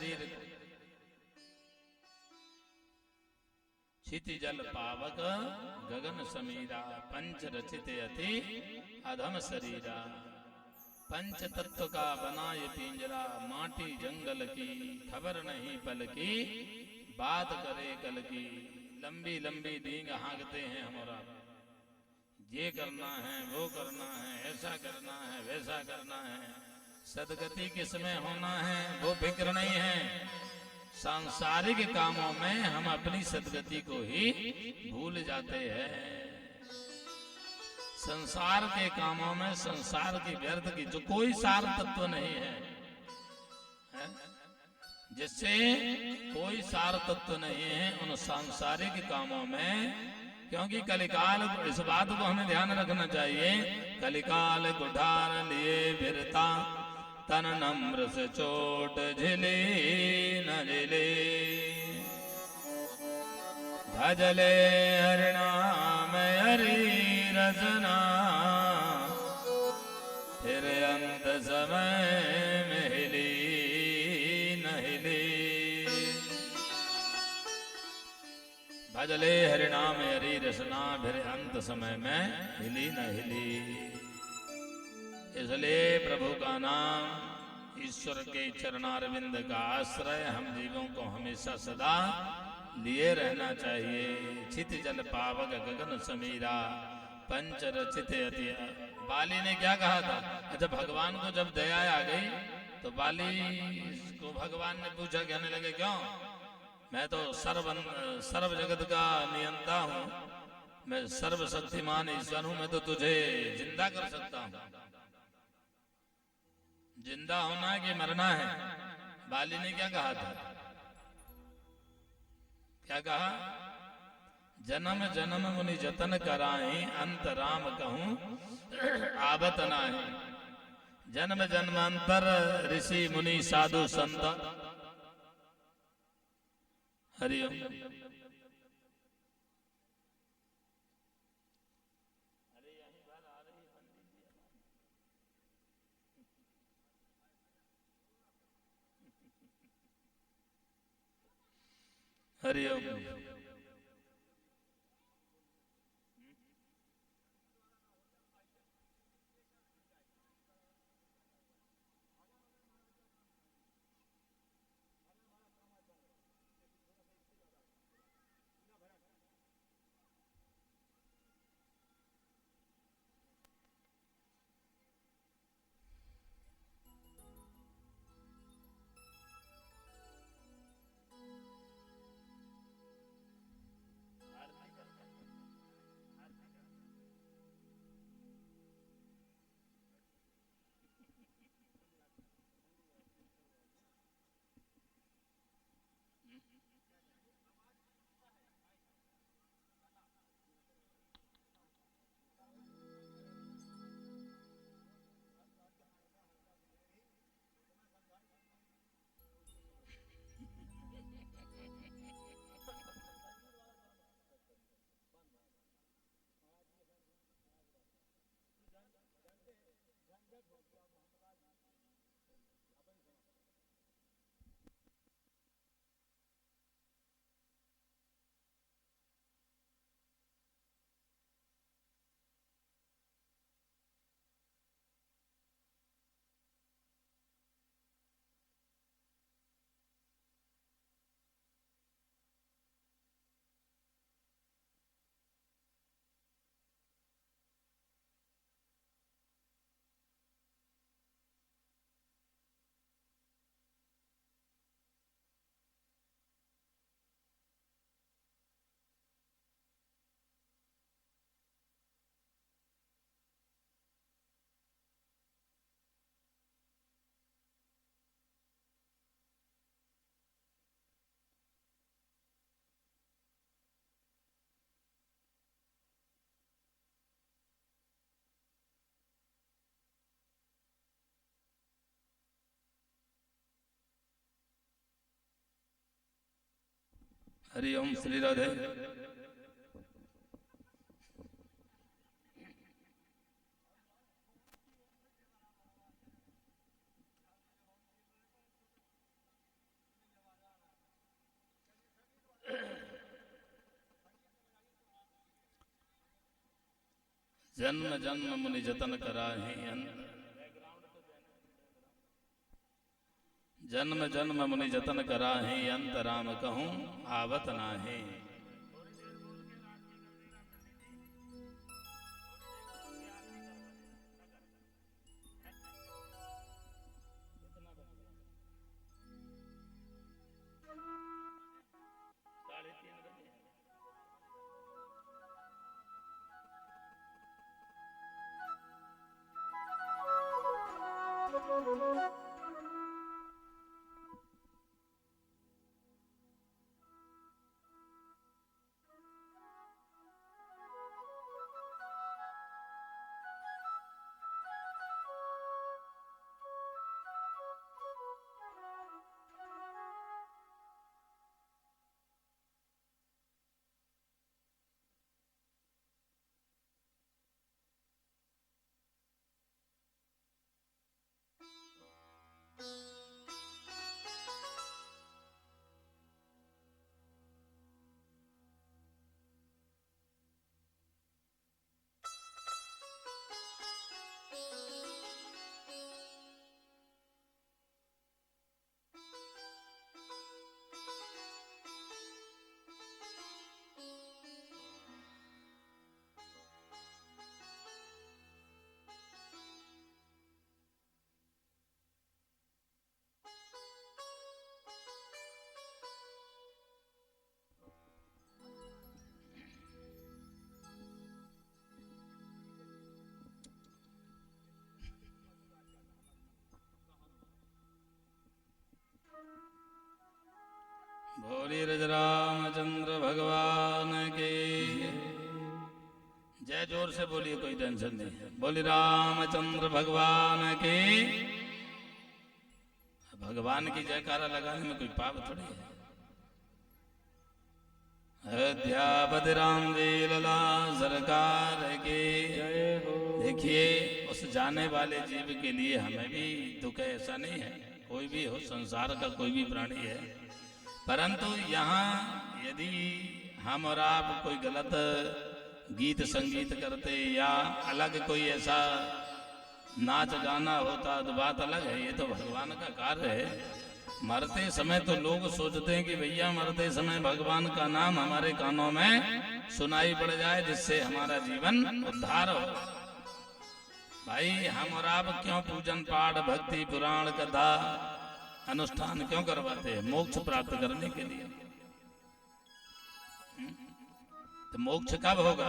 शरीर को। क्षिति जल पावक गगन समीरा, पंच रचिते अति अधम शरीरा। पंच तत्व का बना ये पिंजरा, माटी जंगल की खबर नहीं पल की, बात करे कल की। लंबी लंबी डींग हाँकते हैं हमारा, ये करना है वो करना है, ऐसा करना है वैसा करना है। सदगति किसमें होना है वो फिक्र नहीं है। सांसारिक कामों में हम अपनी सदगति को ही भूल जाते हैं। संसार के कामों में संसार की व्यर्थ की जो कोई सार तत्व नहीं है, जिससे कोई सार तत्व नहीं है उन सांसारिक कामों में। क्योंकि कलिकाल, इस बात को हमें ध्यान रखना चाहिए, कलिकाल कुठार लिए फिरता, तन नम्र से चोट झिले न झिले। भजले हरिनाम हरि रसना, फिर अंत समय में हिली न हिली। भजले हरिनाम हरि रसना, फिर अंत समय में हिली न हिली। इसलिए प्रभु का नाम, ईश्वर के चरणारविंद का आश्रय हम जीवों को हमेशा सदा लिए रहना चाहिए। छित जल पावक गगन समीरा, पंच रचित अति। बाली ने क्या कहा था? अच्छा, भगवान को जब दया आ गई तो बाली को भगवान ने पूछा, कहने लगे क्यों? मैं तो सर्व जगत का नियंता हूँ, मैं सर्वशक्तिमान ईश्वर हूँ, मैं तो तुझे जिंदा कर सकता हूँ। जिंदा होना है कि मरना है? बाली ने क्या कहा था? क्या कहा? जन्म जन्म मुनि जतन कराई, अंत राम कहूं आबत नाही। जन्म जन्मांतर ऋषि मुनि साधु संत। हरिओम। हरिओम। हरिओम। श्री राधे। जन्म जन्म मुनि जतन कराहे जन्म जन्म मुनि जतन कराहे अंत राम कहूँ आवत नाहे। बोली रज रामचंद्र भगवान के जय। जोर से बोलिए, कोई टेंशन नहीं। बोली रामचंद्र भगवान के। भगवान की जयकारा लगाने में कोई पाप थोड़ी है। अयोध्यापति राम जी लला सरकार के। देखिए, उस जाने वाले जीव के लिए हमें भी दुख है, ऐसा नहीं है। कोई भी हो, संसार का कोई भी प्राणी है, परंतु यहाँ यदि हम और आप कोई गलत गीत संगीत करते या अलग कोई ऐसा नाच गाना होता तो बात अलग है। ये तो भगवान का कार्य है। मरते समय तो लोग सोचते हैं कि भैया मरते समय भगवान का नाम हमारे कानों में सुनाई पड़ जाए, जिससे हमारा जीवन उद्धार हो। भाई, हम और आप क्यों पूजन पाठ भक्ति पुराण कथा अनुष्ठान क्यों करवाते हैं? मोक्ष प्राप्त करने के लिए। तो मोक्ष कब होगा?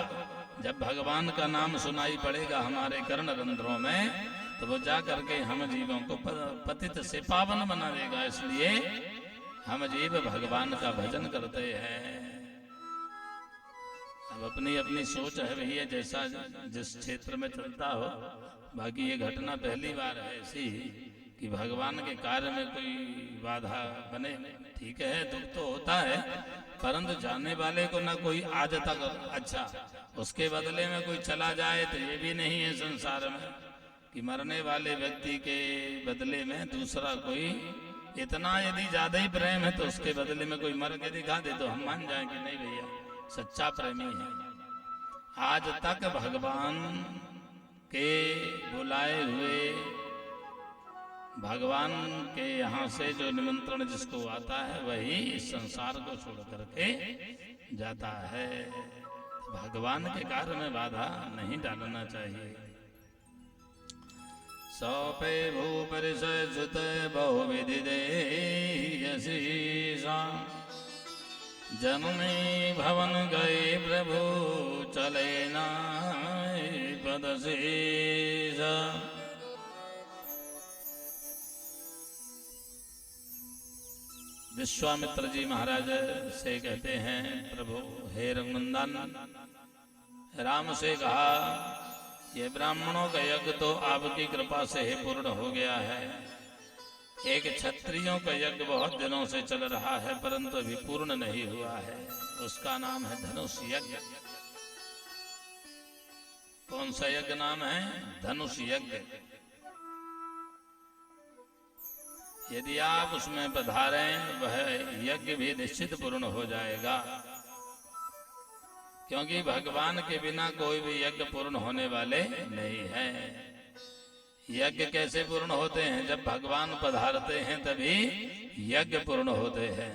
जब भगवान का नाम सुनाई पड़ेगा हमारे कर्ण रंध्रों में, तो वो जा करके हम जीवों को पतित से पावन बना देगा। इसलिए हम जीव भगवान का भजन करते हैं। अब अपनी अपनी सोच है भैया, जैसा जिस क्षेत्र में चलता हो। बाकी ये घटना पहली बार है ऐसी कि भगवान के कार्य में कोई बाधा बने। ठीक है, दुख तो होता है, परंतु जाने वाले को ना कोई आज तक अच्छा, उसके बदले में कोई चला जाए तो ये भी नहीं है संसार में कि मरने वाले व्यक्ति के बदले में दूसरा कोई, इतना यदि ज्यादा ही प्रेम है तो उसके बदले में कोई मर के दिखा दे तो हम मान जाए कि नहीं भैया सच्चा प्रेमी है। आज तक भगवान के बुलाए हुए, भगवान के यहाँ से जो निमंत्रण जिसको आता है वही इस संसार को छोड़ करके जाता है। भगवान के कार्य में बाधा नहीं डालना चाहिए। सौपे भूपरिषय सुत बहुविधि देयसीसा, जननी भवन गए प्रभु चले नाय पदशीसा। विश्वामित्र जी महाराज से कहते हैं, प्रभु हे रघुनंदन, राम से कहा ये ब्राह्मणों का यज्ञ तो आपकी कृपा से ही पूर्ण हो गया है। एक क्षत्रियों का यज्ञ बहुत दिनों से चल रहा है परंतु अभी पूर्ण नहीं हुआ है। उसका नाम है धनुष यज्ञ। कौन सा यज्ञ नाम है? धनुष यज्ञ। यदि आप उसमें पधारें वह यज्ञ भी निश्चित पूर्ण हो जाएगा। क्योंकि भगवान के बिना कोई भी यज्ञ पूर्ण होने वाले नहीं है। यज्ञ कैसे पूर्ण होते हैं? जब भगवान पधारते हैं तभी यज्ञ पूर्ण होते हैं।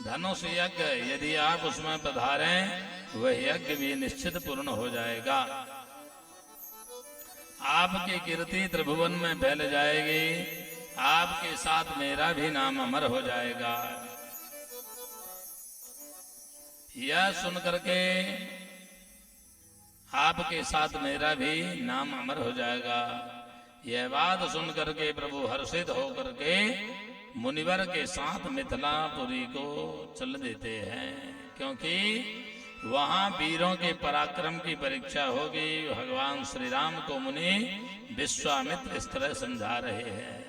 धनुष यज्ञ यदि आप उसमें पधारें वह यज्ञ भी निश्चित पूर्ण हो जाएगा। आपकी कीर्ति त्रिभुवन में फैल जाएगी, आपके साथ मेरा भी नाम अमर हो जाएगा। यह सुन करके आपके साथ मेरा भी नाम अमर हो जाएगा। यह बात सुन करके प्रभु हर्षित होकर के मुनिवर के साथ मिथिलापुरी को चल देते हैं, क्योंकि वहां वीरों के पराक्रम की परीक्षा होगी। भगवान श्री राम को मुनि विश्वामित्र इस तरह समझा रहे हैं।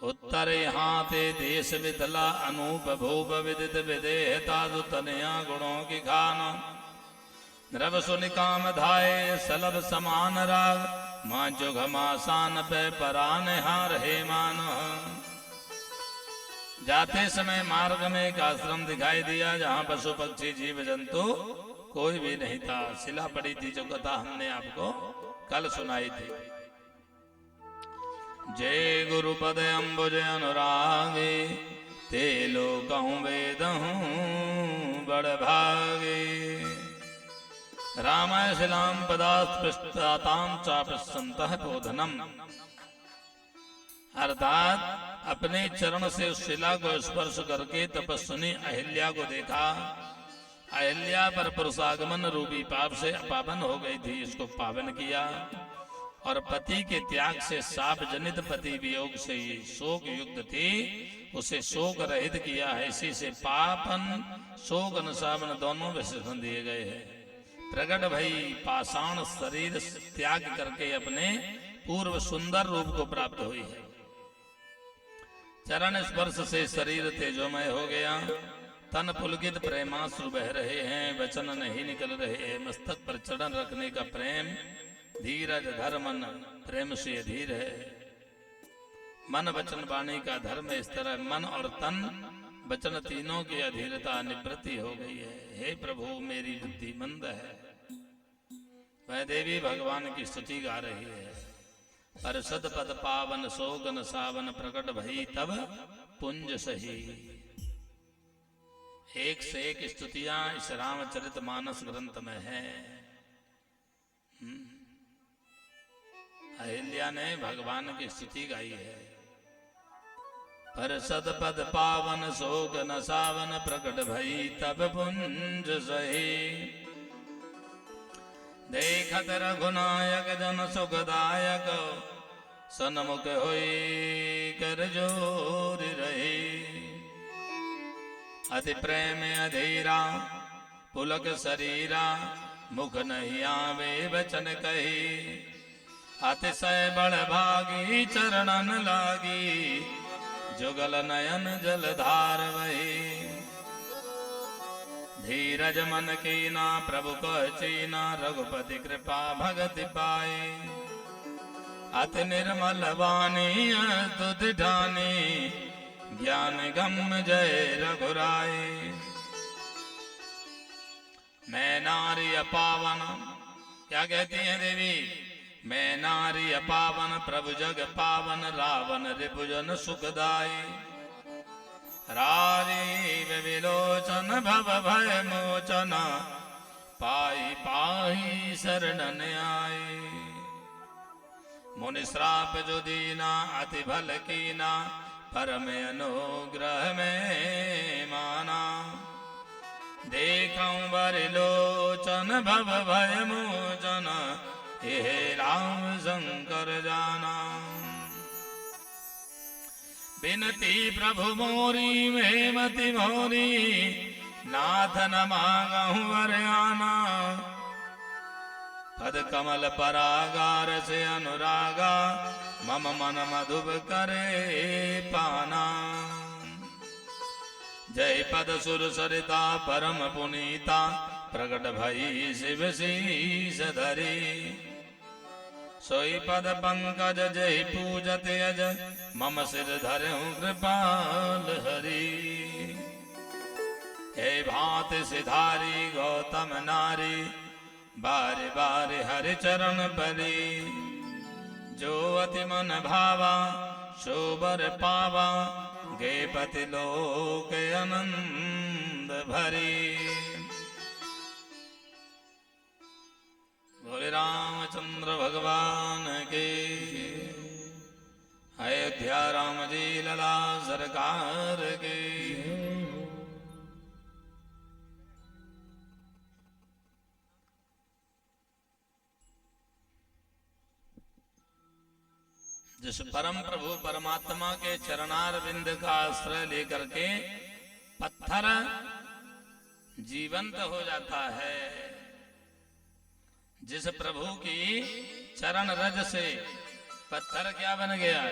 उत्तरे हाथे देश मिथिला अनूप भूप विदित विदेहता तनया गुणों की खान द्रव सुनिकाम धाये सलभ समान राग मां जो घमासान पे परान हार हे मान। जाते समय मार्ग में एक आश्रम दिखाई दिया जहां पशु पक्षी जीव जंतु कोई भी नहीं था। शिला पड़ी थी, जो कथा हमने आपको कल सुनाई थी। जय गुरुपद अम्बुज अनुरागे ते लोकहूँ वेदहूँ बड़ भागे। रामाय शिलाम पदास्पृष्टातां चापस्सन्तः बोधनम। अर्थात अपने चरण से उस शिला को स्पर्श करके तपस्विनी अहिल्या को देखा। अहिल्या पर पुरुषागमन रूपी पाप से अपावन हो गई थी, इसको पावन किया। और पति के त्याग से शाप जनित पति वियोग से ये शोक युक्त थी, उसे शोक रहित किया है। इसी से पापन शोक अनुसावन दोनों विशेषण दिए गए हैं। प्रगट भई पाषाण शरीर त्याग करके अपने पूर्व सुंदर रूप को प्राप्त हुई है। चरण स्पर्श से शरीर तेजोमय हो गया। तन पुलकित प्रेमाश्रु बह रहे हैं, वचन नहीं निकल रहे। मस्तक पर चरण रखने का प्रेम धीरज धर्मन प्रेम से अधीर है। मन वचन वाणी का धर्म इस तरह मन और तन वचन तीनों की अधीरता निवृत्ति हो गई है। हे प्रभु मेरी बुद्धि मंद है। वह देवी भगवान की स्तुति गा रही है। परसद पद पावन सोगन सावन प्रकट भई तब पुंज सही। एक से एक स्तुतियां इस रामचरित मानस ग्रंथ में है। अहिल्या ने भगवान की स्तुति गाई है। परसद पद पावन सोगन सावन प्रकट भई तब पुंज सही। देखत रघुनायक जन सुखदायक सन्मुख होई कर जोर रही। अति प्रेम अधीरा पुलक शरीरा मुख नहीं आवे वचन कही। अतिशय बड़ भागी चरणन लागी जुगल नयन जलधार वही। धीरज मन कीना प्रभु कह चीना रघुपति कृपा भगति पाए। अति निर्मल वाणी तुध ढानी ज्ञान गम जय रघुराय। मैं नारी अपावन, क्या कहती है देवी? मैं नारी अपावन प्रभु जग पावन रावण रिपुजन सुखदाई। राजीव विलोचन भव भय मोचन पाई पाही शरणन आए। मुनि श्राप जो दीना अति भल कीना परम अनुग्रह में माना। देखऊं बरिलोचन भव भय मोचन हे राम शंकर जाना। बिनती प्रभु मोरी हेमति मोरी नाथ न मांगहूं वर आना। पद कमल परागार से अनुरागा मम मन मधुब करे पाना। जय पद सुर सरिता परम पुनीता प्रकट भई शिव शीस धरी। सोई पद पंकज जय पूजत अज मम सिर धरऊं कृपाल हरि। हे भांति सिधारी गौतम नारी, बारे बारे हरि चरण परी। जो अति मन भावा शोभर पावा, गे पति लोक आनंद भरी। बोले रामचंद्र भगवान के। अयोध्या राम जी लला सरकार के। जिस परम प्रभु परमात्मा के चरणार बिंद का आश्रय लेकर के पत्थर जीवंत हो जाता है, जिस प्रभु की चरण रज से पत्थर क्या बन गया?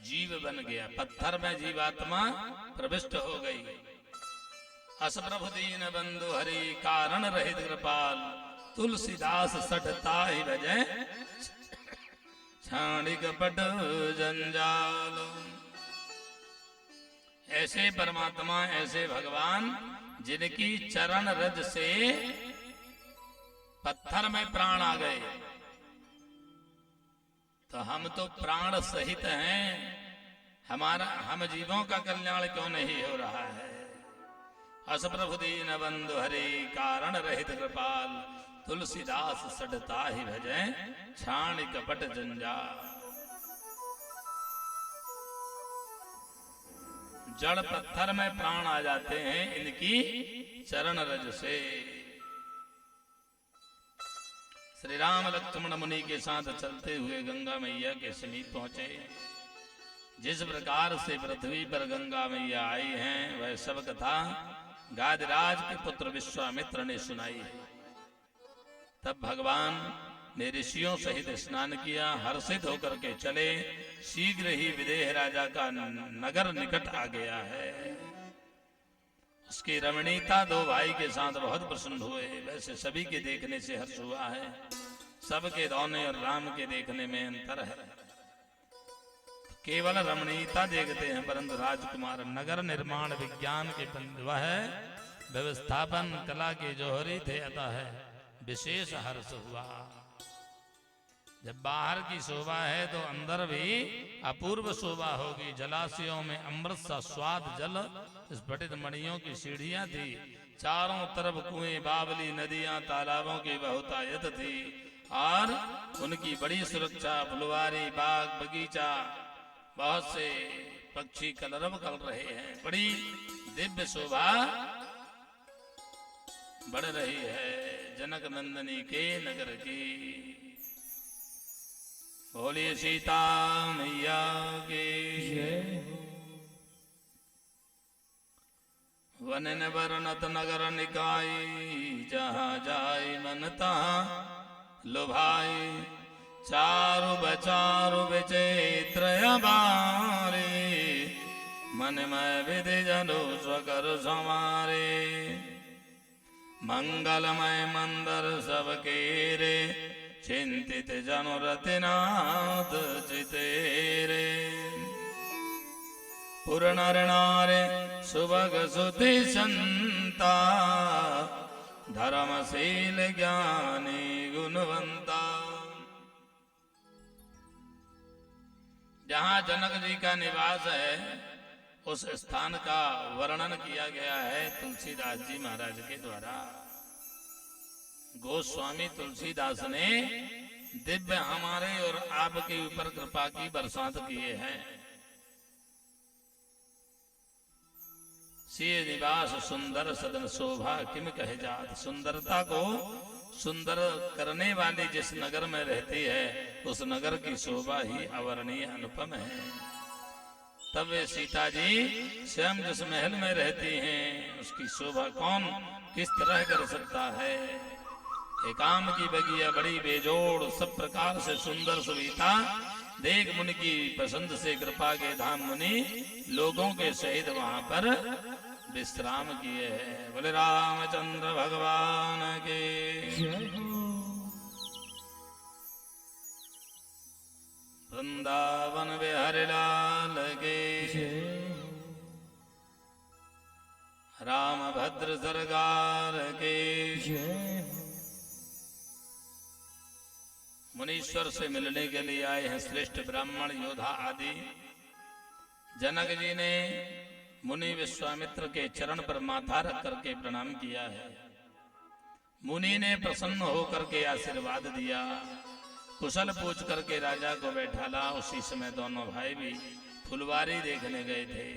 जीव बन गया। पत्थर में जीवात्मा प्रविष्ट हो गई। अस प्रभु दीन बंधु हरि, कारण रहित कृपाल, तुलसीदास सठता ही भजै, छाणिक पट जंजाल। ऐसे परमात्मा, ऐसे भगवान जिनकी चरण रज से पत्थर में प्राण आ गए, तो हम तो प्राण सहित हैं, हम जीवों का कल्याण क्यों नहीं हो रहा है? अस प्रभु दीन बंधु हरि, कारण रहित कृपाल, तुलसीदास सडता ही भजै, छाण कपट जंजाल। जड़ पत्थर में प्राण आ जाते हैं इनकी चरण रज से। श्री राम लक्ष्मण मुनि के साथ चलते हुए गंगा मैया के समीप पहुंचे। जिस प्रकार से पृथ्वी पर गंगा मैया आई हैं, वह सब कथा गादिराज के पुत्र विश्वामित्र ने सुनाई है। तब भगवान ने ऋषियों सहित स्नान किया, हर्षित होकर के चले। शीघ्र ही विदेह राजा का नगर निकट आ गया है। उसकी रमणीयता दो भाई के साथ बहुत प्रसन्न हुए। वैसे सभी के देखने से हर्ष हुआ है, सबके रोने और राम के देखने में अंतर है। केवल रमणीयता देखते हैं, परंतु राजकुमार नगर निर्माण विज्ञान के वह व्यवस्थापन कला के जौहरी थे, अतः है विशेष हर्ष हुआ। जब बाहर की शोभा है तो अंदर भी अपूर्व शोभा होगी। जलाशयों में अमृत सा स्वाद जल, स्फटित मणियों की सीढ़ियां थी, चारों तरफ कुएं, बावली, नदियां, तालाबों की बहुतायत थी और उनकी बड़ी सुरक्षा। फुलवारी, बाग, बगीचा, बहुत से पक्षी कलरव कर रहे हैं। बड़ी दिव्य शोभा बढ़ रही है जनक नंदनी के नगर की। बोलिए सीता मैया की। वनन वर्णत नगर निकाई, जहाँ जाय मन तहाँ लुभाई। चारु बचारु विचित्र बारे, मन में विधि जनु स्वकर समारे। मंगलमय मंदर सबके रे, चिंतित जनु रतिनाथ चितेरे। पुर नर नारे सुभग सुति संता, धर्मशील ज्ञानी गुणवंता। जहाँ जनक जी का निवास है, उस स्थान का वर्णन किया गया है तुलसीदास जी महाराज के द्वारा। गोस्वामी तुलसीदास ने दिव्य हमारे और आपके ऊपर कृपा की बरसात किए हैं। सिय निवास सुंदर सदन शोभा किम कहे जात। सुंदरता को सुंदर करने वाली जिस नगर में रहती है, उस नगर की शोभा ही अवर्णीय अनुपम है। तब वे सीता जी स्वयं जिस महल में रहती हैं, उसकी शोभा कौन किस तरह कर सकता है। एकाम की बगिया बड़ी बेजोड़, सब प्रकार से सुंदर सुविधा। देख मुनि की पसंद से कृपा के धाम मुनि लोगों के सहित वहां पर विश्राम किए हैं। बोले रामचंद्र भगवान के। वृंदावन बिहारी लाल के। राम भद्र सरकार के। मुनीश्वर से मिलने के लिए आए हैं श्रेष्ठ ब्राह्मण योद्धा आदि। जनक जी ने मुनि विश्वामित्र के चरण पर माथा रख करके प्रणाम किया है। मुनि ने प्रसन्न होकर के आशीर्वाद दिया, कुशल पूछ करके राजा को बैठाला। उसी समय दोनों भाई भी फुलवारी देखने गए थे।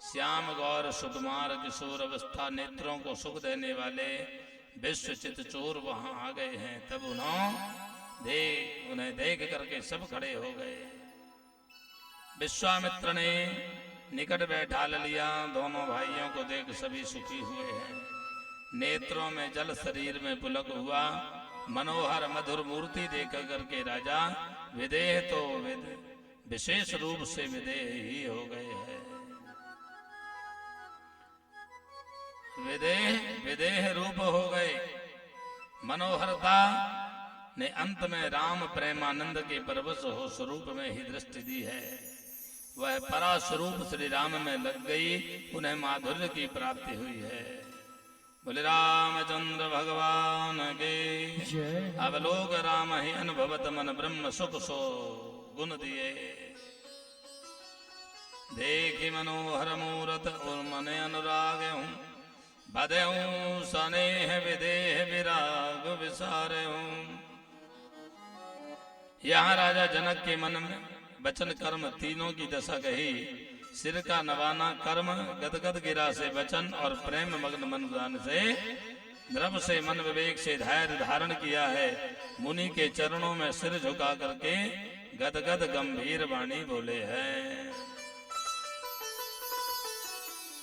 श्याम गौर सुकुमार किशोर अवस्था नेत्रों को सुख देने वाले विश्वचित चोर वहां आ गए हैं। तब उन्हें देख करके सब खड़े हो गए। विश्वामित्र ने निकट बैठा लिया। दोनों भाइयों को देख सभी सुखी हुए हैं। नेत्रों में जल, शरीर में पुलक हुआ। मनोहर मधुर मूर्ति देख करके राजा विदेह तो विशेष रूप से विदेह ही हो गए हैं। विदेह रूप हो गए। मनोहरता ने अंत में राम प्रेमानंद के परवश हो स्वरूप में ही दृष्टि दी है। वह परा स्वरूप श्री राम में लग गई। उन्हें माधुर्य की प्राप्ति हुई है। बोले रामचंद्र भगवान के। अब लोग राम ही अनुभवत मन ब्रह्म सुख सो गुण दिए। देखी मनोहर मूरत और मन अनुराग हूँ। बधऊं सनेह विदेह विराग विसारे हूँ। यहाँ राजा जनक के मन में वचन कर्म तीनों की दशा कही। सिर का नवाना कर्म, गदगद गिरा से वचन और प्रेम मग्न मन दान से द्रव से मन विवेक से धैर्य धारण किया है। मुनि के चरणों में सिर झुका करके गदगद गंभीर वाणी बोले हैं।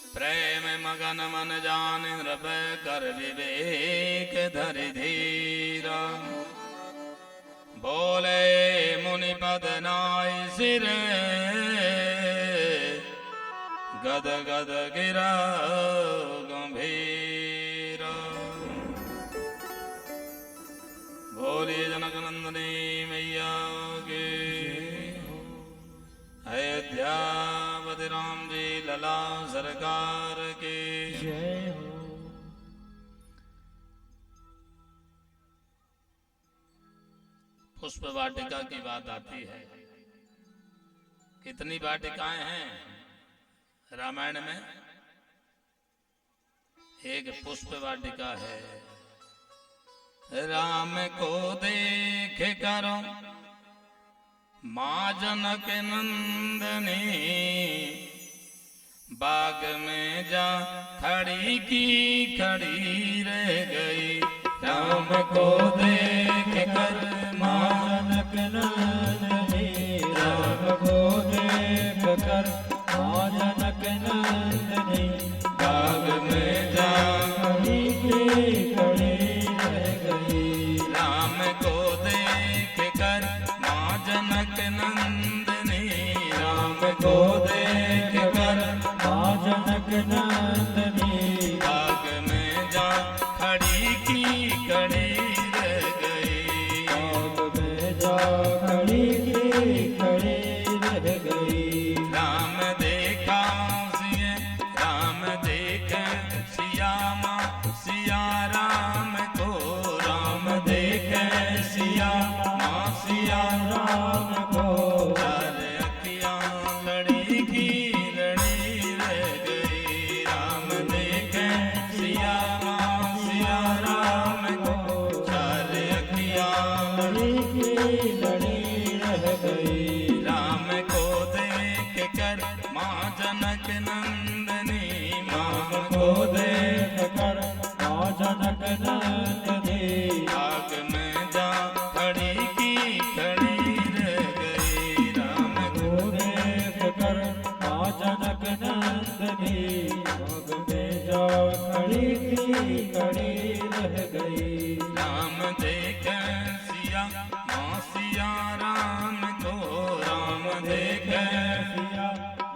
प्रेम मगन मन जान नृप कर विवेक धरि धीरा। बोले मुनि पद नाय सिर गद गद गिरा गंभीर। बोलिए जनक नंदनी मैया के। अयोध्यापति राम जी लला सरकार के। पुष्प वाटिका की बात आती है। कितनी वाटिकाएं हैं रामायण में? एक पुष्प वाटिका है। राम को देख करो माँ जनक नंदनी। बाग में जा खड़ी की खड़ी रह गई। राम को देख कर माँ जनक नंदनी। राम को देख कर माँ जनक नंदनी। बाग में जा खड़ी की खड़ी रह गई। राम को देख कर माँ जनक नंदनी। राम को देख कर माँ जनक नंदनी। बाग में जा खड़ी की खड़ी रह गई। बाग में जा खड़ी की खड़ी रह गई। राम देखा सिया, राम देखे सिया माँ सिया राम को। राम देखे सिया माँ सिया राम को। चार अखियाँ लड़ी की लड़ी रह गई। राम देखे सिया माँ सिया राम को। चार अखियाँ लड़ी की लड़ी रह गई। राम को देख कर माँ जनक नंदनी। माँ को देख कर माँ जनक नंदनी। आग में जा खड़ी की खड़ी रह गई। राम को देख कर माँ जनक नंदनी। आग में जा खड़ी की खड़ी रह गई। राम देख सिया माँ सिया राम को। राम देख सिया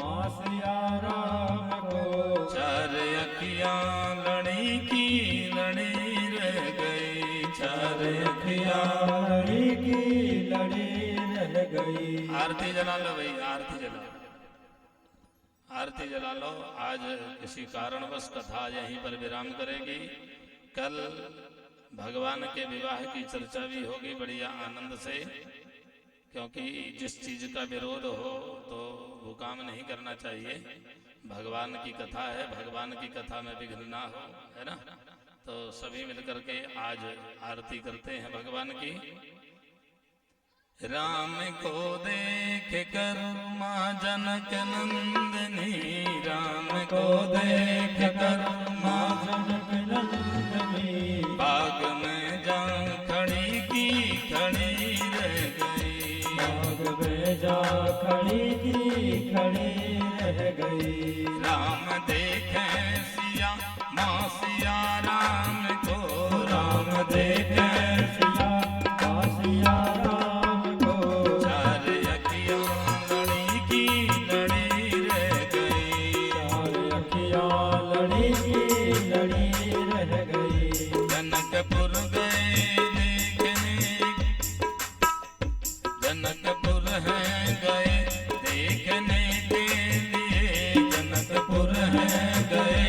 माँ सिया राम को। चार अखियाँ लड़ी की लड़ी रह गई। चार अखियाँ लड़ी की लड़ी रह गई। आरती जला लो भाई, आरती जला। आरती जला लो। आज किसी कारणवश कथा यहीं पर विराम करेगी। कल भगवान के विवाह की चर्चा भी होगी बढ़िया आनंद से, क्योंकि जिस चीज का विरोध हो तो वो काम नहीं करना चाहिए। भगवान की कथा है, भगवान की कथा में विघ्न ना हो, है ना। तो सभी मिलकर के आज आरती करते हैं भगवान की। राम को देख कर माँ जनक नंदनी, राम को देख कर माँ जनक नंदनी, बाग में जा खड़ी की खड़ी रह गई, बाग में जा खड़ी की खड़ी रह गई। राम देखे सिया माँ सिया राम को, राम देखे सिया माँ सिया राम को, चार अखियाँ लड़ी की लड़ी रह गई, चार अखियाँ लड़ी की लड़ी रह गई। जनकपुर गए देखने, जनकपुर है गए देखने के लिए, जनकपुर है गए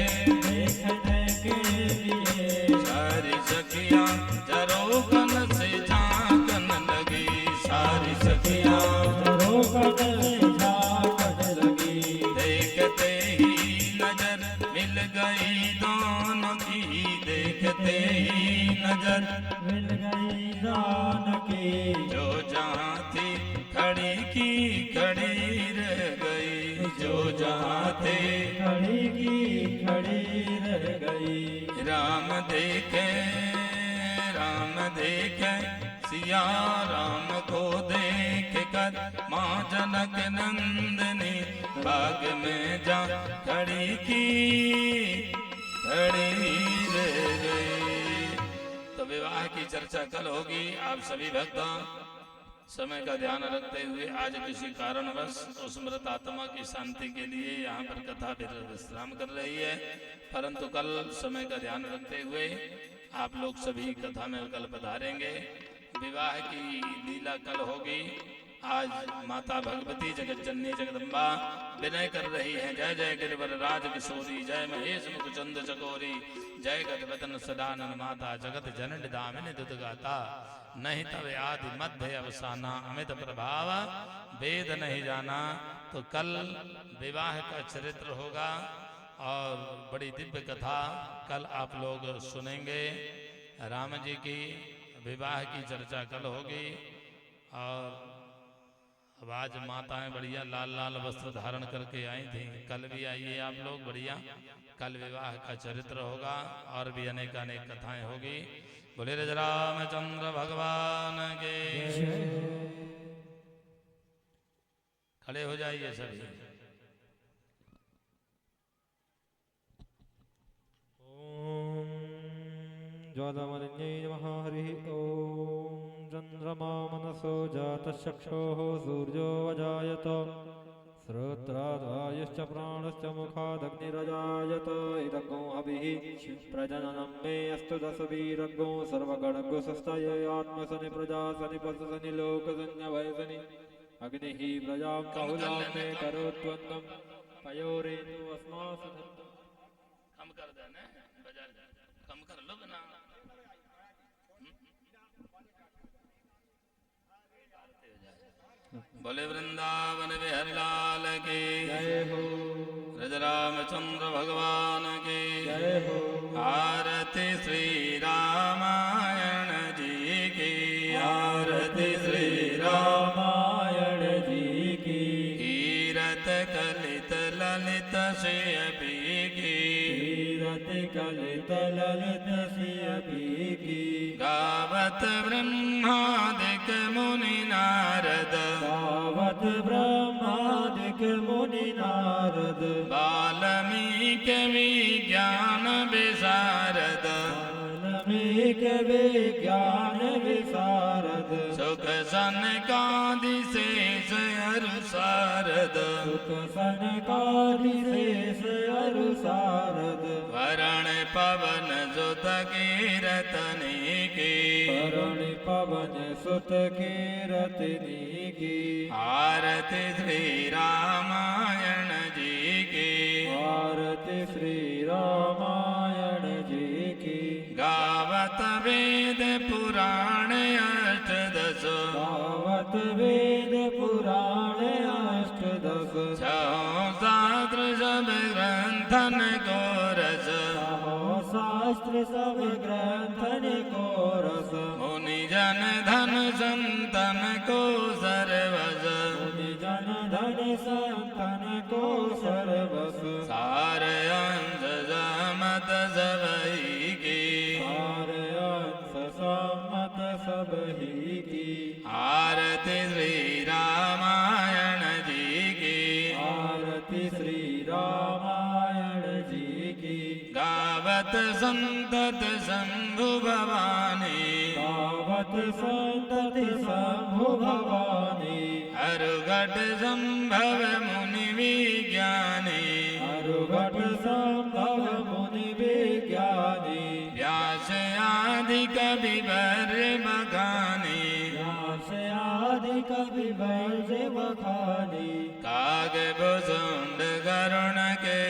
देखने के लिए। सारी सखियाँ जरोकन से झांकन लगी, सारी सखियाँ जरोकन से झांकन लगी। देखते ही नजर मिल गई दोनों की, देखते ही नजर मिल गई दोनों की। जो जहाँ थी खड़ी की खड़ी रह गई, जो जहाँ थे खड़ी की खड़ी रह गई। राम देखे सिया राम को देख कर माँ जनक नंदनी, बाग में जा खड़ी की खड़ी रह गई। तो विवाह की चर्चा कल होगी। आप सभी भक्त समय का ध्यान रखते हुए आज किसी कारणवश उस मृत आत्मा की शांति के लिए यहाँ पर कथा विश्राम कर रही है, परंतु कल समय का ध्यान रखते हुए आप लोग सभी कथा में कल पधारेंगे। विवाह की लीला कल होगी। आज माता भगवती जगत जननी जगदम्बा विनय कर रही है। जय जय गिरिवर राज किशोरी, जय महेश मुख चंद चकोरी, जय गजवतन सदानन माता, जगत जननी दामिनी दुदगाता, नहीं तब आदि मध्य अवसाना, अमित प्रभाव वेद नहीं जाना। तो कल विवाह का चरित्र होगा और बड़ी दिव्य कथा कल आप लोग सुनेंगे। राम जी की विवाह की चर्चा कल होगी। और अब आज माताएं बढ़िया लाल लाल वस्त्र धारण करके आई थी, कल भी आइए आप लोग बढ़िया। कल विवाह का चरित्र होगा और भी अनेक अनेक कथाएं होगी। बोले रामचंद्र भगवान के। खड़े हो जाइए सभी। ओम ज्वालामालिन्यै नमः। हरिः ओम। चंद्रमा मनसो जातचक्षुः सूर्यो अजायत, श्रोत्राद्वायुश्च प्राणश्च मुखादग्निरजायत। इदग्गो हविः प्रजननं मे अस्तु दशवीरग्गो सर्वगणगो सस्तये आत्मसनि प्रजासनि पशुसनि लोकसंज्ञवयसनि। अग्निः प्रजां बहुलां मे करोत्वन्नं पयोरेतु अस्मासु धत्तं। कम कर देना, बजा कम कर लो ना। बोले वृंदावन बिहारी लाल की जय हो। ब्रज रामचंद्र भगवान की जय हो। आरती श्री रामायण जी की, आरती श्री रामायण जी की। कीरत कलित ललित सिय की, कीरत कलित ललित सिय की। गावत ब्रह्मादिक मुनि नारद, गावत ब्रह्मादिक मुनि नारद। वाल्मीकि विज्ञान विशारद, वाल्मीकि विज्ञान विशारद। सुख सनकादि शेष अरु शारद, सुख सनकादि शेष अरु शारद। वरण पवन सुत कीरतनी की, वरण पवन सुत कीरतनी की। आरती श्री रामायण जी की, छहो शास्त्र सब ग्रंथन को रस छहो शास्त्र सब ग्रंथन को रस मुनि जन धन संतन को सर्वस मुनि जन धन संतन को सर्वस सार अंश समत सबही की सारे अंश सम्मत सब ही की आरती श्री रामायण जी की आरती श्री रामायण जी की गावत संतत शंभु भवानी गावत संतति शंभु भवानी हरुघट संभव मुनि विज्ञानी अरुघट संभव मुनि विज्ञानी व्यास आदि कवि वर बखानी व्यास आदि कवि वर्ष बखानी काग भुसुंड करुण के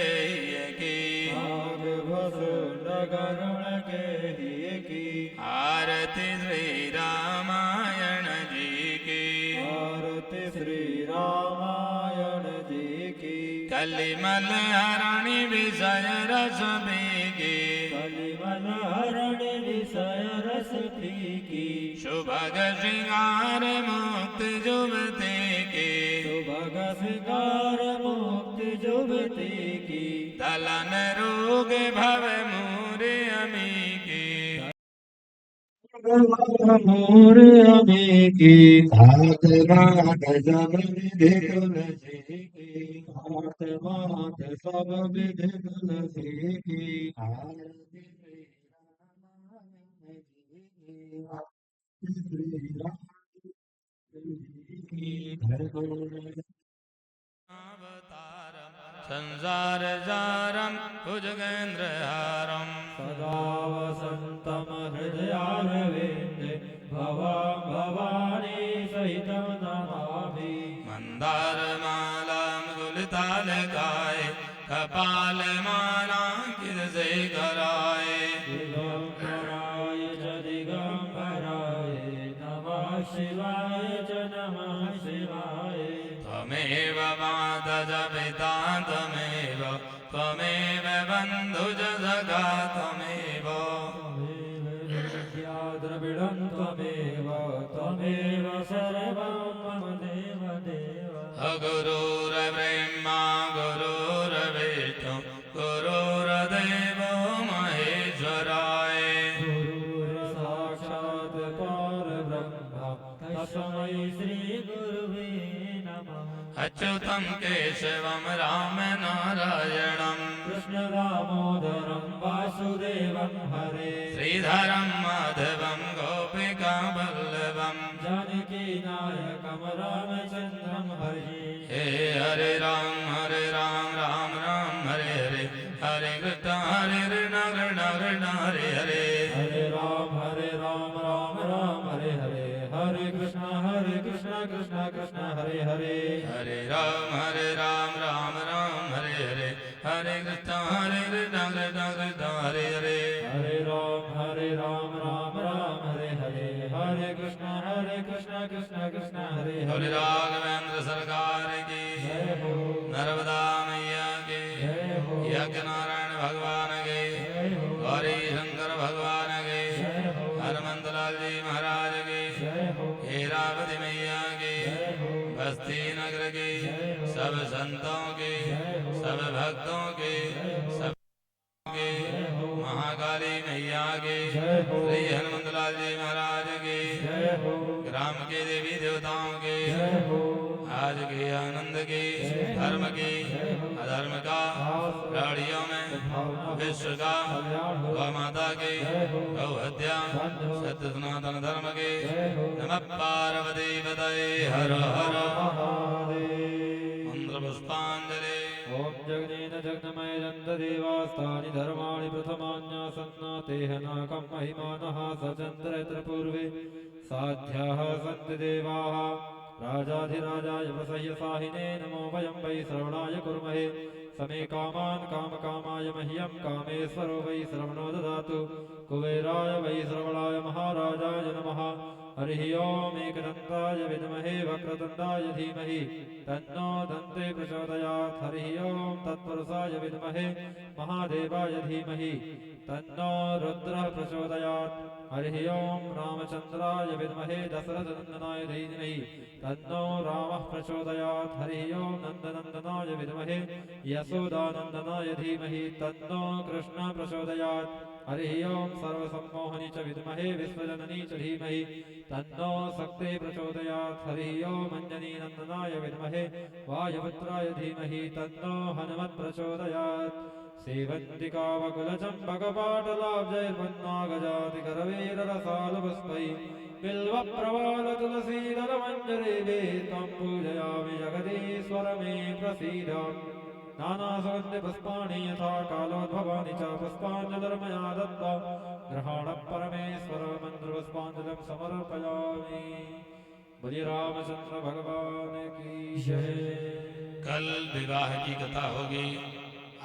की भाग वसुंड गरुण के ही की आरती श्री रामायण जी की आरती श्री रामायण जी की कलिमल हरणि विषय रस बीगी कलिमल हरण विषय रस की शुभग श्रृंगार मुक्त जुबते की सुभग श्रृंगार मुक्ति जुबती की दलन रोग भव मूरे अमी की मोर अमी की भाग भाग जब विधि तुलसी की भाग भाग सब विधि तुलसी की आरती श्री रामायण जी की संसार सारम भुजगेंद्र हारम सदा वसन्तं हृदयारविन्दे भवां भवानी सहितं नमामि मंदार मालां गुलताल गाए कपाल माला किद से कराए दिगंबराय च दिगंबराय नमः शिवाय च नमः शिवाय त्वमेव माता च पिता त्वमेव त्वमेव बन्धु च सखा त्वमेव विद्या द्रविडं त्वमेव त्वमेव सर्वं मम देव देव गुरुर्ब्रह्मा गुरुर्विष्णु गुरुर्देवो महेश्वराय गुरुर्साक्षात् परब्रह्म तस्मै श्रीगुरुवे नमः अच्युतं केशवं राम नारायणं कृष्ण दामोदरं वासुदेवं हरे श्रीधरं माधवं गोपिका वल्लभं जानकी नायकं रामचन्द्रं हरे हे हरे राम राम राम हरे हरे हरे कृष्ण कृष्ण हरे हरे हरे राम राम राम हरे हरे हरे कृष्ण कृष्ण कृष्ण हरे हरे हरे राम राम हरे हरे हरे कृष्ण कृष्ण कृष्ण हरे हरे हरे राम राम हरे हरे हरे कृष्ण कृष्ण कृष्ण हरे बोले हरे राघवेंद्र सरकार की जय हो नर्मदा मैया की जय हो यज्ञ नारायण भगवान की जय हो गौरी शंकर भगवान की जय हो हनुमंत लाल जी महाराज की जय हो हेरावती मैया की जय हो बस्ती नगर की जय हो सब संतों की जय हो सब भक्तों की सब की जय हो महाकाली मैया की जय हो श्री हनुमंत लाल जी महाराज की जय हो ग्राम के देवी देवताओं के जय हो आज के आनंद की धर्म की अधर्म का प्राणियों में विश्व का गौ माता की गौ हत्या सत्य सनातन धर्म के नमः पार्वती पतये हर हर मंत्र पुष्पांजलि ओम जगनेन जगन्मय दन्तदेवास्तानि धर्माणि प्रथमान्यासन्नातेह नाकं महिमानः सचन्द्रयत्र पूर्वे साध्याः सन्ति देवाः राजाधिराजाय वसह्य साहिने नमो वयं वै श्रवणाय कुर्महे समे कामान् कामकामाय मह्यं कामेश्वरो वै श्रवणो ददातु कुबेराय वै श्रवणाय महाराजाय नमः हरिः ओम् एकदन्ताय विद्महे वक्रतुण्डाय धीमहि तन्नो दन्ते प्रचोदयात् हरिः ओम् तत्पुरुषाय विद्महे महादेवाय धीमहि तन्नो रुद्रः प्रचोदयात् हरिः ओम् रामचन्द्राय विद्महे दशरथनन्दनाय धीमहि तन्नो रामः प्रचोदयात् हरिः ओम् नन्दनन्दनाय विद्महे यशोदानन्दनाय धीमहि तन्नो कृष्णः प्रचोदयात् हरिः ओम् सर्वसम्मोहनि च विद्महे विश्वजननी च धीमहि तन्नो शक्तिः प्रचोदयात् हरिः ओम् अञ्जनीनन्दनाय विद्महे वायुपुत्राय धीमहि तन्नो हनुमत् प्रचोदयात् सेवन्तिकावकुलचम्पकपाटलाब्जैर्वन्नागजातिकरवीररसालपुष्पैः बिल्वप्रवालतुलसीदलमञ्जरीभिः त्वं पूजयामि जगदीश्वर मे प्रसीद नानासुगन्धिपुष्पाणि यथा कालोद्भवानि च पुष्पाञ्जलिर्मया दत्त्वा ग्रहाणः परमेश्वर मन्त्रपुष्पाञ्जलिं समर्पयामि। बोलिए रामचंद्र भगवान की जय। कल विवाह की कथा होगी।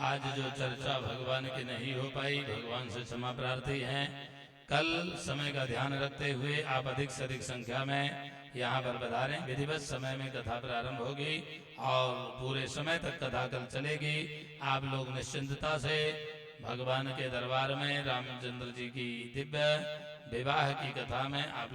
आज जो चर्चा भगवान की नहीं हो पाई, भगवान से क्षमा प्रार्थी हैं। कल समय का ध्यान रखते हुए आप अधिक से अधिक संख्या में यहाँ पर पधारें। विधिवत समय में कथा प्रारंभ होगी और पूरे समय तक कथा कल चलेगी। आप लोग निश्चिंतता से भगवान के दरबार में रामचंद्र जी की दिव्य विवाह की कथा में आप